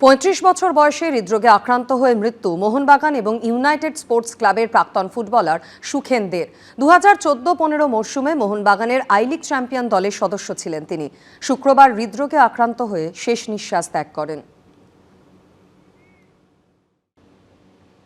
৩৫ বছর বয়সে হৃদরোগে আক্রান্ত হয়ে মৃত্যু মোহনবাগান এবং ইউনাইটেড স্পোর্টস ক্লাবের প্রাক্তন ফুটবলার সুখেন দের। 2014-15 মরশুমে মোহনবাগানের আই লিগ চ্যাম্পিয়ন দলের সদস্য ছিলেন তিনি। শুক্রবার হৃদরোগে আক্রান্ত হয়ে শেষ নিঃশ্বাস ত্যাগ করেন।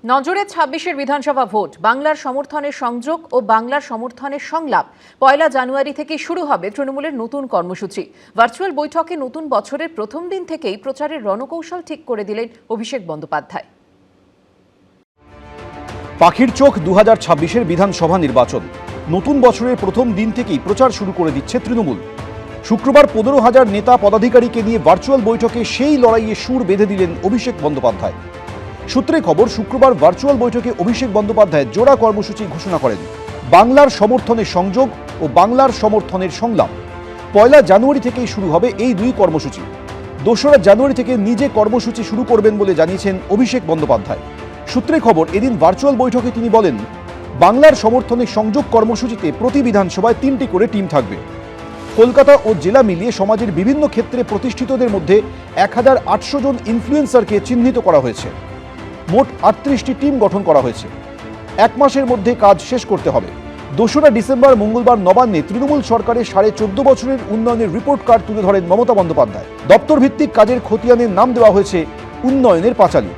নজরে ২৬-এর বিধানসভা ভোট, বাংলার সমর্থনের সংযোগ ও বাংলার সমর্থনের সংলাপ। ১ জানুয়ারি থেকে শুরু হবে তৃণমূলের নতুন কর্মসূচি। ভার্চুয়াল বৈঠকে নতুন বছরের প্রথম দিন থেকেই প্রচারের রণকৌশল ঠিক করে দিলেন অভিষেক বন্দ্যোপাধ্যায়। পাখির চোখ 2026-এর বিধানসভা নির্বাচন। নতুন বছরের প্রথম দিন থেকেই প্রচার শুরু করে দিচ্ছে তৃণমূল। শুক্রবার ১৫,০০০ নেতা পদাধিকারীকে নিয়ে ভার্চুয়াল বৈঠকে সেই লড়াইয়ে সুর বেঁধে দিলেন অভিষেক বন্দ্যোপাধ্যায়। সূত্রে খবর, শুক্রবার ভার্চুয়াল বৈঠকে অভিষেক বন্দ্যোপাধ্যায় জোড়া কর্মসূচি ঘোষণা করেন। বাংলার সমর্থনের সংযোগ ও বাংলার সমর্থনের সংলাপ। ১ জানুয়ারি থেকেই শুরু হবে এই দুই কর্মসূচি। ২রা জানুয়ারি থেকে নিজে কর্মসূচি শুরু করবেন বলে জানিয়েছেন অভিষেক বন্দ্যোপাধ্যায়। সূত্রে খবর, এদিন ভার্চুয়াল বৈঠকে তিনি বলেন, বাংলার সমর্থনের সংযোগ কর্মসূচিতে প্রতি বিধানসভায় ৩টি করে টিম থাকবে। কলকাতা ও জেলা মিলিয়ে সমাজের বিভিন্ন ক্ষেত্রে প্রতিষ্ঠিতদের মধ্যে ১,৮০০ জন ইনফ্লুয়েন্সারকে চিহ্নিত করা হয়েছে। মোট ৩৮টি টিম গঠন করা হয়েছে। ১ মাসের মধ্যে কাজ শেষ করতে হবে। ২রা ডিসেম্বর মঙ্গলবার নবান্নে তৃণমূল সরকারের ১৪.৫ বছরের উন্নয়নের রিপোর্ট কার্ড তুলে ধরেন মমতা বন্দ্যোপাধ্যায়। দপ্তর ভিত্তিক কাজের খতিয়ানের নাম দেওয়া হয়েছে উন্নয়নের পাঁচালী।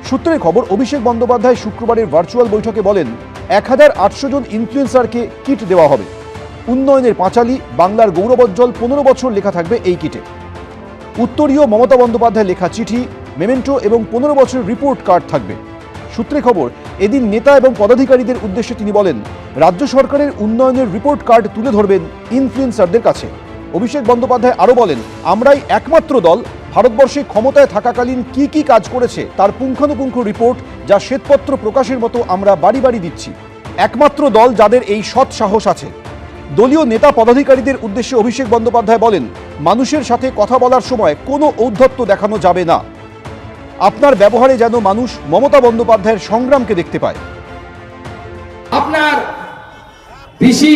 সূত্রের খবর, অভিষেক বন্দ্যোপাধ্যায় শুক্রবারের ভার্চুয়াল বৈঠকে বলেন, ১,৮০০ জন ইনফ্লুয়েন্সারকে কিট দেওয়া হবে। উন্নয়নের পাঁচালী, বাংলার গৌরবোজ্জ্বল ১৫ বছর লেখা থাকবে এই কিটে। উত্তরীয় মমতা বন্দ্যোপাধ্যায় লেখা চিঠি, মেমেন্টো এবং ১৫ বছরের রিপোর্ট কার্ড থাকবে। সূত্রে খবর, এদিন নেতা এবং পদাধিকারীদের উদ্দেশ্যে তিনি বলেন, রাজ্য সরকারের উন্নয়নের রিপোর্ট কার্ড তুলে ধরবেন ইনফ্লুয়েন্সারদের কাছে। অভিষেক বন্দ্যোপাধ্যায় আরও বলেন, আমরাই একমাত্র দল ভারতবর্ষে ক্ষমতায় থাকাকালীন কি কি কাজ করেছে তার পুঙ্খানুপুঙ্খ রিপোর্ট, যা শ্বেতপত্র প্রকাশের মতো আমরা বাড়ি বাড়ি দিচ্ছি। একমাত্র দল যাদের এই সৎ সাহস আছে। দলীয় নেতা পদাধিকারীদের উদ্দেশ্যে অভিষেক বন্দ্যোপাধ্যায় বলেন, মানুষের সাথে কথা বলার সময় কোনো ঔদ্ধত্য দেখানো যাবে না। আপনার ব্যবহারে যেন মানুষ মমতা বন্দ্যোপাধ্যায়ের সংগ্রামকে দেখতে পায়। আপনার পিসি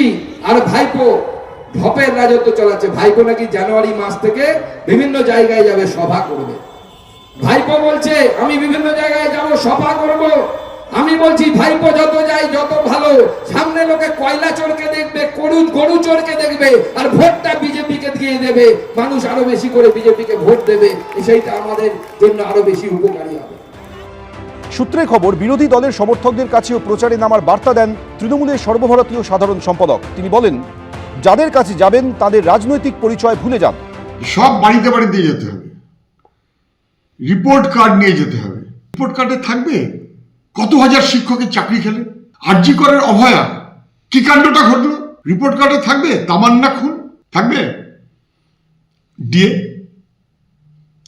আর ভাইপো ঢপের রাজত্ব চালাচ্ছে। ভাইপো নাকি জানুয়ারি মাস থেকে বিভিন্ন জায়গায় যাবে, সভা করবে। ভাইপো বলছে আমি বিভিন্ন জায়গায় যাব, সভা করব। আমি বলছি ভাইপো যত যায় যত ভালো, সামনে লোকে কয়লা চোরকে দেখবে, গরু চোরকে দেখবে, আর ভোটটা বিজেপিকে দিয়ে দেবে। মানুষ আরো বেশি করে বিজেপিকে ভোট দেবে, সেইটা আমাদের জন্য আরো বেশি উপকারী হবে। সূত্রে খবর, বিরোধী দলের সমর্থকদের কাছেও প্রচারে নামার বার্তা দেন তৃণমূলের সর্বভারতীয় সাধারণ সম্পাদক। তিনি বলেন, যাদের কাছে যাবেন তাদের রাজনৈতিক পরিচয় ভুলে যান। সব বাড়িতে বাড়িতে যেতে হবে, রিপোর্ট কার্ড নিয়ে যেতে হবে। রিপোর্ট কার্ডে থাকবে কত হাজার শিক্ষকের চাকরি খেলে, আরজি করের অভয়া কি কাণ্ডটা ঘটলো, রিপোর্ট কার্ডে থাকবে। তামান্না খুন থাকবে, ডিএ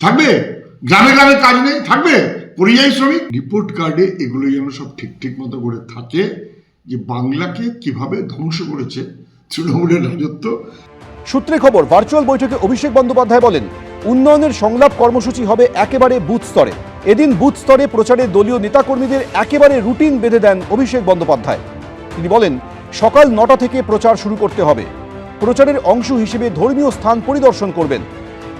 থাকবে, গ্রামে গ্রামে কাজ নেই থাকবে, পরিযায়ী শ্রমিক। রিপোর্ট কার্ডে এগুলো যেন সব ঠিক মতো করে থাকে, যে বাংলাকে কিভাবে ধ্বংস করেছে তৃণমূলের রাজত্ব। সূত্রে খবর, ভার্চুয়াল বৈঠকে অভিষেক বন্দ্যোপাধ্যায় বলেন, উন্নয়নের সংলাপ কর্মসূচি হবে একেবারে বুথ স্তরে। এদিন বুথ স্তরে প্রচারে দলীয় নেতাকর্মীদের একেবারে রুটিন বেঁধে দেন অভিষেক বন্দ্যোপাধ্যায়। তিনি বলেন, সকাল ৯টা থেকে প্রচার শুরু করতে হবে। প্রচারের অংশ হিসেবে ধর্মীয় স্থান পরিদর্শন করবেন।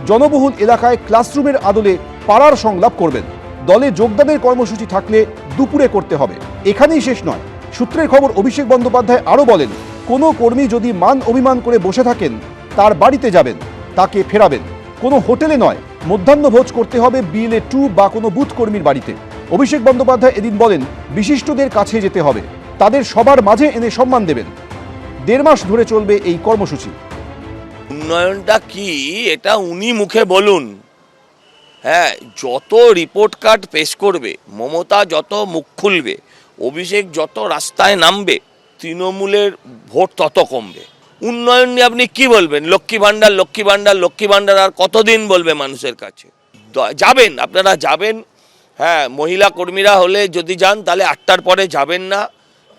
জনবহুল এলাকায় ক্লাসরুমের আদলে পাড়ার সংলাপ করবেন। দলে যোগদানের কর্মসূচি থাকলে দুপুরে করতে হবে। এখানেই শেষ নয়। সূত্রের খবর, অভিষেক বন্দ্যোপাধ্যায় আরও বলেন, কোনো কর্মী যদি মান অভিমান করে বসে থাকেন তার বাড়িতে যাবেন, তাকে ফেরাবেন। কোনো হোটেলে নয়, মধ্যাহ্নভোজ করতে হবে BLA 2 বা কোনো বুথ কর্মীর বাড়িতে। অভিষেক বন্দ্যোপাধ্যায় এদিন বলেন, বিশিষ্টদের কাছে যেতে হবে, তাদের সবার মাঝে এনে সম্মান দেবেন। ১.৫ মাস ধরে চলবে এই কর্মসূচি। উন্নয়নটা কি এটা উনি মুখে বলুন। হ্যাঁ, যত রিপোর্ট কার্ড পেশ করবে, মমতা যত মুখ খুলবে, অভিষেক যত রাস্তায় নামবে, তৃণমূলের ভোট তত কমবে। উন্নয়ন নিয়ে আপনি কি বলবেন? লক্ষ্মী ভাণ্ডার, লক্ষ্মী ভাণ্ডার, লক্ষ্মী ভাণ্ডার আর কতদিন বলবে মানুষের কাছে? যাবেন, আপনারা যাবেন। হ্যাঁ, মহিলা কর্মীরা হলে যদি যান তাহলে ৮টার পরে যাবেন না।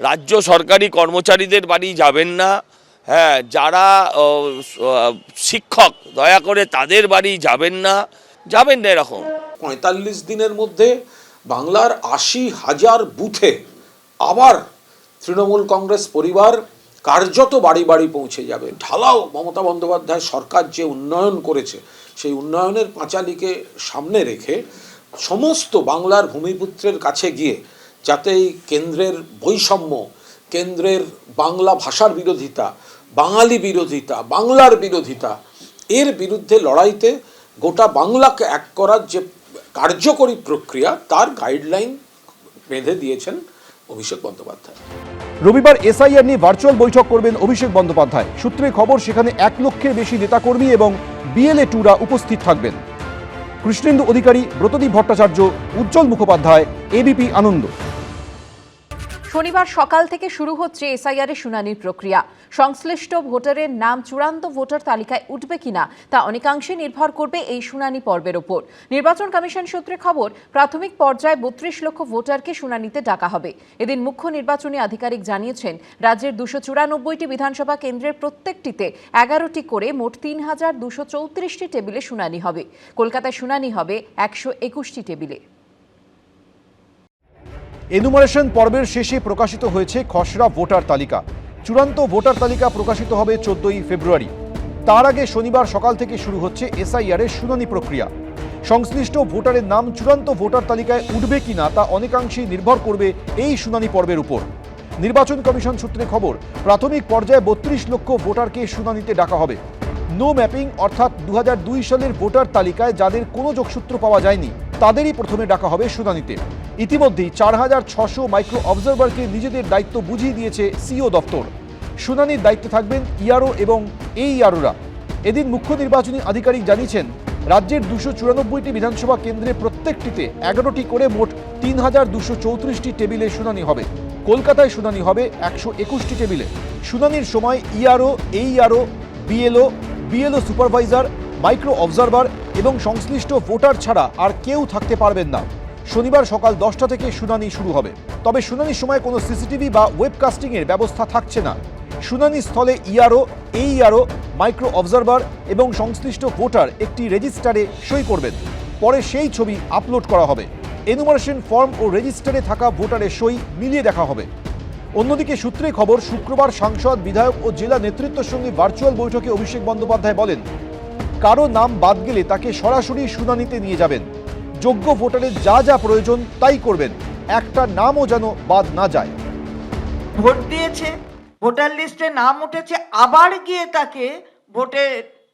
রাজ্য সরকারি কর্মচারীদের বাড়ি যাবেন না। হ্যাঁ, যারা শিক্ষক দয়া করে তাদের বাড়ি যাবেন না, যাবেন না। এরকম ৪৫ দিনের মধ্যে বাংলার ৮০,০০০ বুথে আবার তৃণমূল কংগ্রেস পরিবার কার্যত বাড়ি বাড়ি পৌঁছে যাবে। ঢালাও মমতা বন্দ্যোপাধ্যায় সরকার যে উন্নয়ন করেছে, সেই উন্নয়নের পাঁচালীকে সামনে রেখে সমস্ত বাংলার ভূমিপুত্রের কাছে গিয়ে যাতে এই কেন্দ্রের বৈষম্য, কেন্দ্রের বাংলা ভাষার বিরোধিতা, বাঙালি বিরোধিতা, বাংলার বিরোধিতা, এর বিরুদ্ধে লড়াইতে গোটা বাংলাকে এক করার যে কার্যকরী প্রক্রিয়া তার গাইডলাইন বেঁধে দিয়েছেন অভিষেক বন্দ্যোপাধ্যায়। রবিবার এসআইআর নিয়ে ভার্চুয়াল বৈঠক করবেন অভিষেক বন্দ্যোপাধ্যায়। সূত্রে খবর, সেখানে 1 লক্ষের বেশি নেতাকর্মী এবং বিএলএ টুরা উপস্থিত থাকবেন। কৃষ্ণেন্দু অধিকারী, ব্রতদীপ ভট্টাচার্য, উজ্জ্বল মুখোপাধ্যায়, এবিপি আনন্দ। শনিবার সকাল থেকে শুরু হচ্ছে এসআইআর এর শুনানির প্রক্রিয়া। সংশ্লিষ্ট ভোটারের নাম চূড়ান্ত ভোটার তালিকায় উঠবে কিনা তা অনেকাংশে নির্ভর করবে এই শুনানি পর্বের ওপর। নির্বাচন কমিশন সূত্রে খবর, প্রাথমিক পর্যায়ে 32 লক্ষ ভোটারকে শুনানিতে ডাকা হবে। এদিন মুখ্য নির্বাচনী আধিকারিক জানিয়েছেন, রাজ্যের 294টি বিধানসভা কেন্দ্রের প্রত্যেকটিতে 11টি করে মোট 3234টি টেবিলে শুনানি হবে। কলকাতায় শুনানি হবে 121টি টেবিলে। এনুমারেশন পর্বের শেষে প্রকাশিত হয়েছে খসড়া ভোটার তালিকা। চূড়ান্ত ভোটার তালিকা প্রকাশিত হবে 14ই ফেব্রুয়ারি। তার আগে শনিবার সকাল থেকে শুরু হচ্ছে এসআইআর এর শুনানি প্রক্রিয়া। সংশ্লিষ্ট ভোটারের নাম চূড়ান্ত ভোটার তালিকায় উঠবে কিনা তা অনেকাংশেই নির্ভর করবে এই শুনানি পর্বের উপর। নির্বাচন কমিশন সূত্রে খবর, প্রাথমিক পর্যায়ে 32 লক্ষ ভোটারকে শুনানিতে ডাকা হবে। নো ম্যাপিং অর্থাৎ 2002 সালের ভোটার তালিকায় যাদের কোনো যোগসূত্র পাওয়া যায়নি তাদেরই প্রথমে ডাকা হবে শুনানিতে। ইতিমধ্যেই 4600 মাইক্রো অবজারভারকে নিজেদের দায়িত্ব বুঝিয়ে দিয়েছে সিও দপ্তর। শুনানির দায়িত্বে থাকবেন ইআরও এবং এইআরওরা। এদিন মুখ্য নির্বাচনী আধিকারিক জানিয়েছেন, রাজ্যের 294টি বিধানসভা কেন্দ্রে প্রত্যেকটিতে 11টি করে মোট 3234টি টেবিলে শুনানি হবে। কলকাতায় শুনানি হবে 121টি টেবিলে। শুনানির সময় ERO, এইআরও, BLO supervisor, micro observer এবং সংশ্লিষ্ট ভোটার ছাড়া আর কেউ থাকতে পারবেন না। শনিবার সকাল 10টা থেকে শুনানি শুরু হবে। তবে শুনানির সময় কোনো সিসিটিভি বা ওয়েবকাস্টিংয়ের ব্যবস্থা থাকছে না। শুনানি স্থলে ইআরও, এইআরও, মাইক্রো অবজারভার এবং সংশ্লিষ্ট ভোটার একটি রেজিস্টারে সই করবেন। পরে সেই ছবি আপলোড করা হবে। এনুমারেশন ফর্ম ও রেজিস্টারে থাকা ভোটারের সই মিলিয়ে দেখা হবে। অন্যদিকে সূত্রে খবর, শুক্রবার সাংসদ, বিধায়ক ও জেলা নেতৃত্বের সঙ্গে ভার্চুয়াল বৈঠকে অভিষেক বন্দ্যোপাধ্যায় বলেন, কারো নাম বাদ গেলে তাকে সরাসরি শুনানিতে নিয়ে যাবেন। যোগ্য ভোটারের যা যা প্রয়োজন তাই করবেন, একটা নামও যেন বাদ না যায়। ভোট দিয়েছে, ভোটার লিস্টে নাম উঠেছে, আবার গিয়ে তাকে ভোটের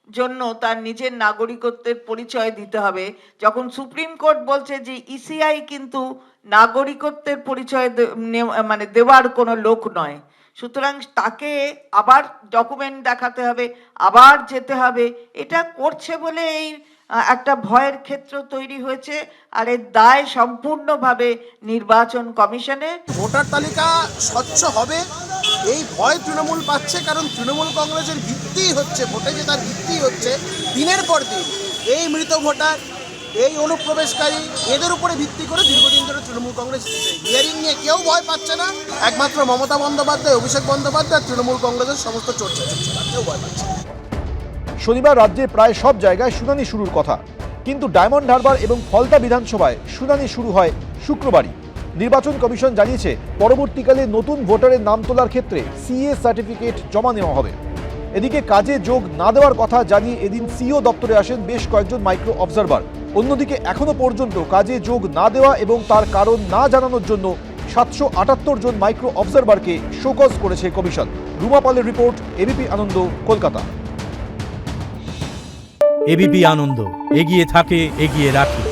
জন্য তার নিজের নাগরিকত্বের পরিচয় দিতে হবে। যখন সুপ্রিম কোর্ট বলছে যে ইসিআই কিন্তু নাগরিকত্বের পরিচয় মানে দেওয়ার কোনো লোক নয়, সুতরাং তাকে আবার ডকুমেন্ট দেখাতে হবে, আবার যেতে হবে। এটা করছে বলে এই একটা ভয়ের ক্ষেত্র তৈরি হয়েছে, আর এর দায় সম্পূর্ণভাবে নির্বাচন কমিশনের। ভোটার তালিকা স্বচ্ছ হবে এই ভয় তৃণমূল পাচ্ছে, কারণ তৃণমূল কংগ্রেসের ভিত্তি হচ্ছে, ভোটে যে তার ভিত্তি হচ্ছে দিনের পর দিন এই মৃত ভোটার, এই অনুপ্রবেশকারী, এদের উপরে ভিত্তি করে দীর্ঘদিন ধরে তৃণমূল কংগ্রেস হিয়ারিং নিয়ে কেউ ভয় পাচ্ছে না। একমাত্র মমতা বন্দ্যোপাধ্যায়, অভিষেক বন্দ্যোপাধ্যায়, তৃণমূল কংগ্রেসের সমস্ত চর্চা চলছে না, কেউ ভয় পাচ্ছে না। শনিবার রাজ্যে প্রায় সব জায়গায় শুনানি শুরুর কথা, কিন্তু ডায়মন্ড হারবার এবং ফলতা বিধানসভায় শুনানি শুরু হয় শুক্রবারই। নির্বাচন কমিশন জানিয়েছে, পরবর্তীকালে নতুন ভোটারের নাম তোলার ক্ষেত্রে সিএ সার্টিফিকেট জমা নেওয়া হবে। এদিকে কাজে যোগ না দেওয়ার কথা জানিয়ে এদিন সিও দপ্তরে আসেন বেশ কয়েকজন মাইক্রো অবজারভার। অন্যদিকে এখনো পর্যন্ত কাজে যোগ না দেওয়া এবং তার কারণ না জানানোর জন্য 778 জন মাইক্রো অবজারভারকে শোকজ করেছে কমিশন। রুমা পালের রিপোর্ট, এবিপি আনন্দ, কলকাতা। এবিপি আনন্দ, এগিয়ে থাকে, এগিয়ে রাখে।